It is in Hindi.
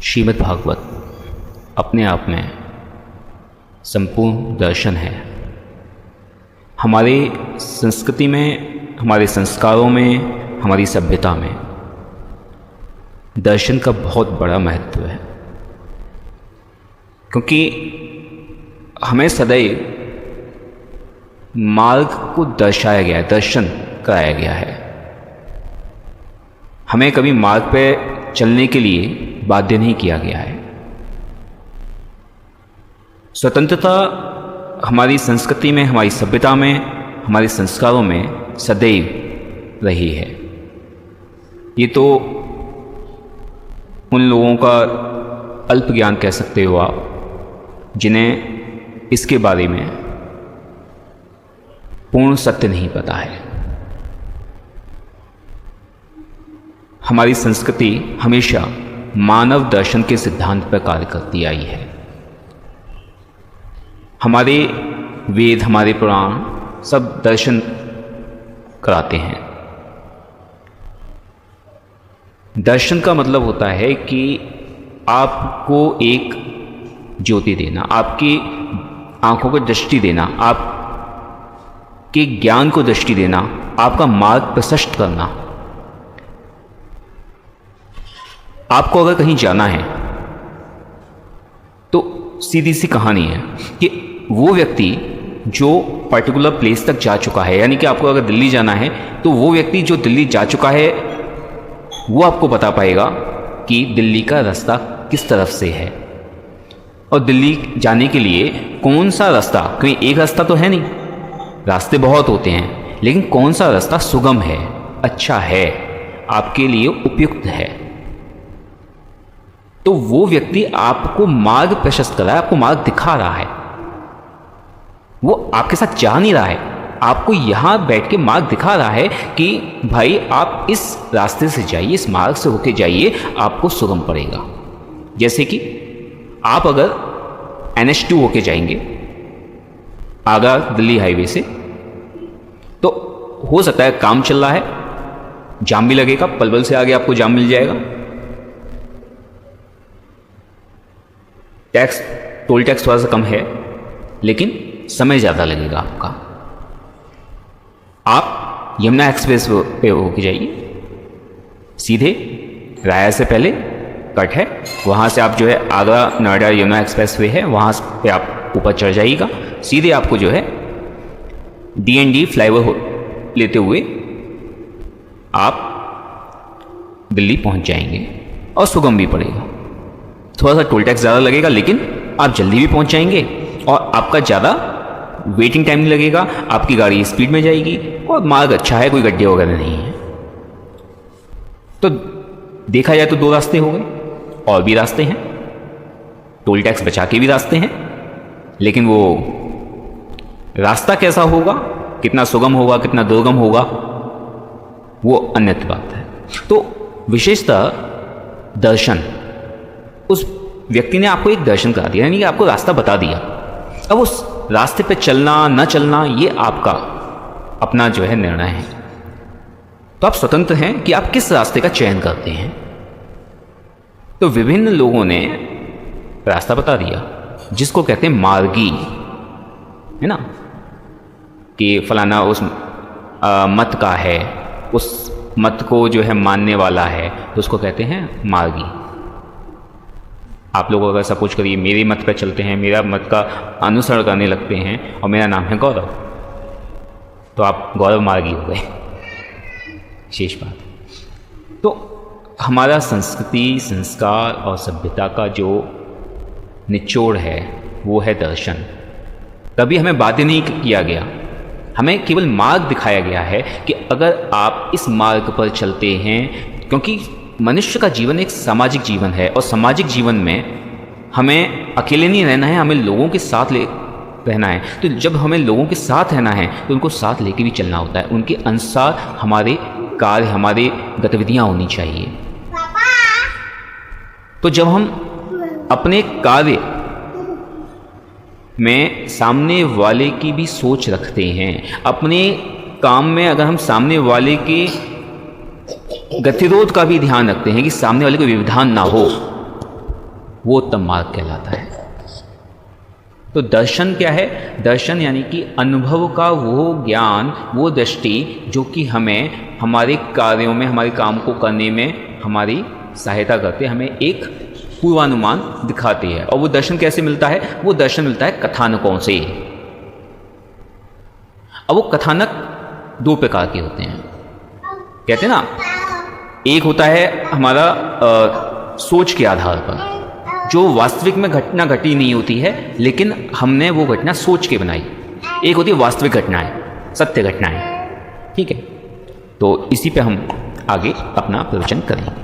श्रीमद् भागवत अपने आप में संपूर्ण दर्शन है। हमारे संस्कृति में, हमारे संस्कारों में, हमारी सभ्यता में दर्शन का बहुत बड़ा महत्व है, क्योंकि हमें सदैव मार्ग को दर्शाया गया है, दर्शन कराया गया है। हमें कभी मार्ग पे चलने के लिए बाध्य नहीं किया गया है। स्वतंत्रता हमारी संस्कृति में, हमारी सभ्यता में, हमारे संस्कारों में सदैव रही है। ये तो उन लोगों का अल्प ज्ञान कह सकते हो आप, जिन्हें इसके बारे में पूर्ण सत्य नहीं पता है। हमारी संस्कृति हमेशा मानव दर्शन के सिद्धांत पर कार्य करती आई है। हमारे वेद, हमारे पुराण सब दर्शन कराते हैं। दर्शन का मतलब होता है कि आपको एक ज्योति देना, आपकी आंखों को दृष्टि देना, आपके ज्ञान को दृष्टि देना, आपका मार्ग प्रशस्त करना। आपको अगर कहीं जाना है तो सीधी सी कहानी है कि वो व्यक्ति जो पर्टिकुलर प्लेस तक जा चुका है, यानी कि आपको अगर दिल्ली जाना है तो वो व्यक्ति जो दिल्ली जा चुका है वो आपको बता पाएगा कि दिल्ली का रास्ता किस तरफ से है और दिल्ली जाने के लिए कौन सा रास्ता, क्योंकि एक रास्ता तो है नहीं, रास्ते बहुत होते हैं, लेकिन कौन सा रास्ता सुगम है, अच्छा है, आपके लिए उपयुक्त है। तो वो व्यक्ति आपको मार्ग प्रशस्त कर रहा है, आपको मार्ग दिखा रहा है। वो आपके साथ जा नहीं रहा है, आपको यहाँ बैठ के मार्ग दिखा रहा है कि भाई आप इस रास्ते से जाइए, इस मार्ग से होके जाइए, आपको सुगम पड़ेगा। जैसे कि आप अगर NH2 होके जाएंगे आगरा दिल्ली हाईवे से, तो हो सकता है काम चल रहा है, जाम भी लगेगा, पलवल से आगे आपको जाम मिल जाएगा, टोल टैक्स थोड़ा सा कम है, लेकिन समय ज़्यादा लगेगा आपका। आप यमुना एक्सप्रेस पे होके जाइए, सीधे राया से पहले कट है, वहाँ से आप जो है आगरा नोएडा यमुना एक्सप्रेस वे है, वहाँ पे आप ऊपर चढ़ जाइएगा, सीधे आपको जो है DND फ्लाईओवर लेते हुए आप दिल्ली पहुँच जाएंगे और सुगम भी पड़ेगा। थोड़ा सा टोल टैक्स ज़्यादा लगेगा, लेकिन आप जल्दी भी पहुंच जाएंगे और आपका ज़्यादा वेटिंग टाइम नहीं लगेगा, आपकी गाड़ी स्पीड में जाएगी और मार्ग अच्छा है, कोई गड्ढे वगैरह नहीं है। तो देखा जाए तो दो रास्ते हो गए, और भी रास्ते हैं, टोल टैक्स बचा के भी रास्ते हैं, लेकिन वो रास्ता कैसा होगा, कितना सुगम होगा, कितना दुर्गम होगा, वो अन्यत्र बात है। तो विशेषतः दर्शन, उस व्यक्ति ने आपको एक दर्शन करा दिया, यानी कि आपको रास्ता बता दिया। अब उस रास्ते पे चलना न चलना ये आपका अपना जो है निर्णय है। तो आप स्वतंत्र हैं कि आप किस रास्ते का चयन करते हैं। तो विभिन्न लोगों ने रास्ता बता दिया, जिसको कहते हैं मार्गी, है ना, कि फलाना उस मत का है, उस मत को जो है मानने वाला है, तो उसको कहते हैं मार्गी। आप लोग अगर सपोज करिए मेरे मत पर चलते हैं, मेरा मत का अनुसरण करने लगते हैं और मेरा नाम है गौरव, तो आप गौरव मार्गी हो गए, शेष बात। तो हमारा संस्कृति, संस्कार और सभ्यता का जो निचोड़ है वो है दर्शन। कभी हमें बाध्य नहीं किया गया, हमें केवल मार्ग दिखाया गया है कि अगर आप इस मार्ग पर चलते हैं, क्योंकि मनुष्य का जीवन एक सामाजिक जीवन है और सामाजिक जीवन में हमें अकेले नहीं रहना है, हमें लोगों के साथ रहना है। तो जब हमें लोगों के साथ रहना है तो उनको साथ लेके भी चलना होता है, उनके अनुसार हमारे कार्य, हमारी गतिविधियां होनी चाहिए। तो जब हम अपने कार्य में सामने वाले की भी सोच रखते हैं, अपने काम में अगर हम सामने वाले के गतिरोध का भी ध्यान रखते हैं कि सामने वाले को व्यवधान ना हो, वो उत्तम मार्ग कहलाता है। तो दर्शन क्या है? दर्शन यानी कि अनुभव का वो ज्ञान, वो दृष्टि जो कि हमें हमारे कार्यों में, हमारे काम को करने में हमारी सहायता करते, हमें एक पूर्वानुमान दिखाती है। और वो दर्शन कैसे मिलता है? वो दर्शन मिलता है कथानकों से। अब वो कथानक दो प्रकार के होते हैं, कहते हैं ना, एक होता है हमारा सोच के आधार पर, जो वास्तविक में घटना घटी नहीं होती है लेकिन हमने वो घटना सोच के बनाई। एक होती है वास्तविक घटनाएं, सत्य घटनाएं। ठीक है, तो इसी पे हम आगे अपना प्रवचन करेंगे।